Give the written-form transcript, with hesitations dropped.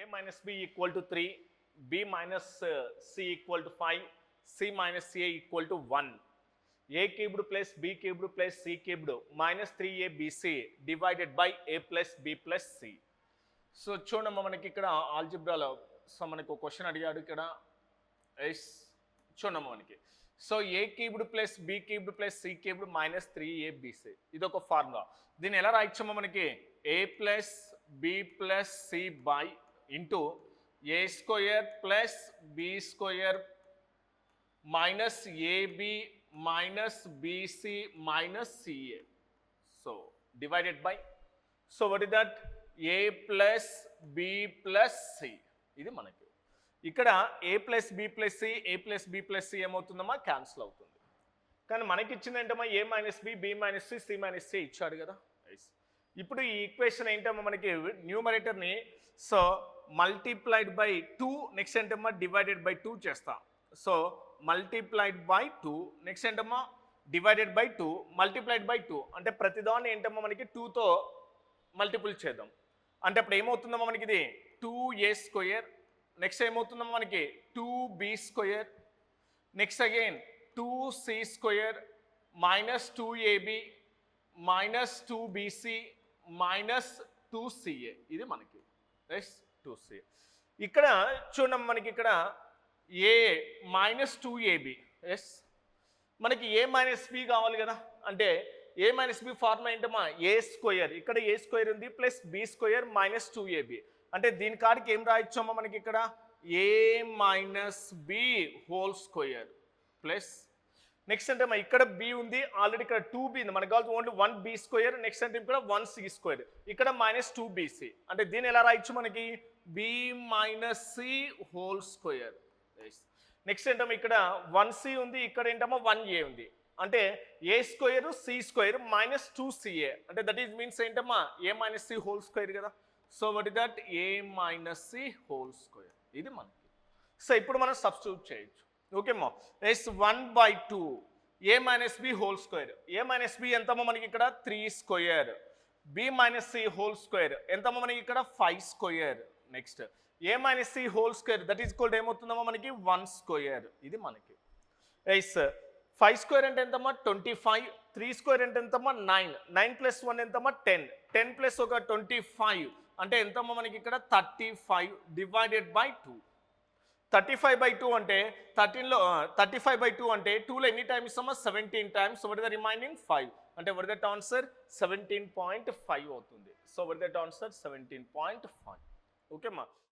a minus b equal to 3, b minus c equal to 5, c minus a equal to 1. a cubed plus b cubed plus c cubed minus 3abc divided by a plus b plus c. So చూడమ్మా మనకి ఇక్కడ ఆల్జిబ్రాలో so మనకు question అడిగాడు ఇక్కడ yes చూడమ్మా మనకి so a cubed plus b cubed plus c cubed minus 3abc ఇది ఒక ఫార్ములా. దీన్ని ఎలా రాయొచ్చమ్మా మనకి a plus b plus c by into a square plus b square minus a b minus b c minus c a. So divided by so what is that a plus b plus c. ఇది మనకి ఇక్కడ a plus b plus c a plus b plus c ఏమవుతుందమ్మా cancel అవుతుంది. కానీ మనకి ఇచ్చింది ఏంటమ్మా a minus b b minus c c minus c ఇచ్చాడు కదా. ఇప్పుడు ఈ ఈక్వేషన్ ఏంటమ్మా మనకి న్యూమరేటర్ని సో మల్టిప్లైడ్ బై 2 నెక్స్ట్ ఏంటమ్మా డివైడెడ్ బై 2 చేస్తాం. సో మల్టిప్లైడ్ బై 2 నెక్స్ట్ ఏంటమ్మా డివైడెడ్ బై 2 మల్టిప్లైడ్ బై 2 అంటే ప్రతిదాన్ని ఏంటమ్మా మనకి 2తో మల్టిపుల్ చేద్దాం. అంటే అప్పుడు ఏమవుతుందమ్మా మనకి ఇది 2a స్క్వేర్ నెక్స్ట్ ఏమవుతుందమ్మా మనకి 2b square next again 2c square minus 2ab minus 2bc minus 2ca. ఇది మనకి ఎస్ 2ca. ఇక్కడ చూడమ్మా మనకి ఇక్కడ ఏ మైనస్ 2ab ఎస్ మనకి ఏ మైనస్ బి కావాలి కదా. అంటే ఏ మైనస్ బి ఫార్ములా ఏంటమ్మా ఏ స్క్వేర్ ఇక్కడ ఏ స్క్వేర్ ఉంది plus b square minus 2ab అంటే దీని కాడికి ఏం రాయొచ్చమ్మా మనకి ఇక్కడ a minus b whole square plus next అంటే ఇక్కడ బి ఉంది ఆల్రెడీ ఇక్కడ 2b ఉంది మనకు కావాల్సి ఓన్లీ 1b స్క్వేర్ నెక్స్ట్ అంటే ఇక్కడ 1c స్క్వేర్ ఇక్కడ మైనస్ 2bc అంటే దీన్ని ఎలా రాయొచ్చు మనకి b minus c whole square. Next ఏంటమ్మా ఇక్కడ 1c ఉంది ఇక్కడ ఏంటమ్మా 1a ఉంది అంటే a square c square minus 2ca అంటే దట్ ఈస్ మీన్స్ ఏంటమ్మా a minus c whole square కదా. So what is that a minus c whole square. ఇది మనకి సో ఇప్పుడు మనం సబ్స్టిట్యూట్ చేయొచ్చు. ఓకేమ్మా yes 1/2 a minus b whole square a minus b ఎంతమ్మా మనకి ఇక్కడ 3 square b minus c whole square ఎంతమ్మా మనకి ఇక్కడ 5 square next a minus c whole square that is equal ఏమవుతుందమ్మా మనకి 1 స్క్వేర్. ఇది మనకి ఎస్ 5 స్క్వేర్ అంటే ఎంతమ్మా 25 3 స్క్వేర్ అంటే ఎంతమ్మా 9 9 ప్లస్ 1 ఎంతమ్మా 10 10 ప్లస్ ఒక 25 అంటే ఎంతమ్మా మనకి ఇక్కడ 35 డివైడెడ్ బై 2 35/2 అంటే 13లో 35/2 అంటే 2లో ఎన్ని టైమ్స్ ఇస్తామా 17 times. What is the remaining 5 అంటే వాట్ ఇస్ దట్ ఆన్సర్ 17.5 అవుతుంది. So what is that answer 17.5. ఓకేమ్మా.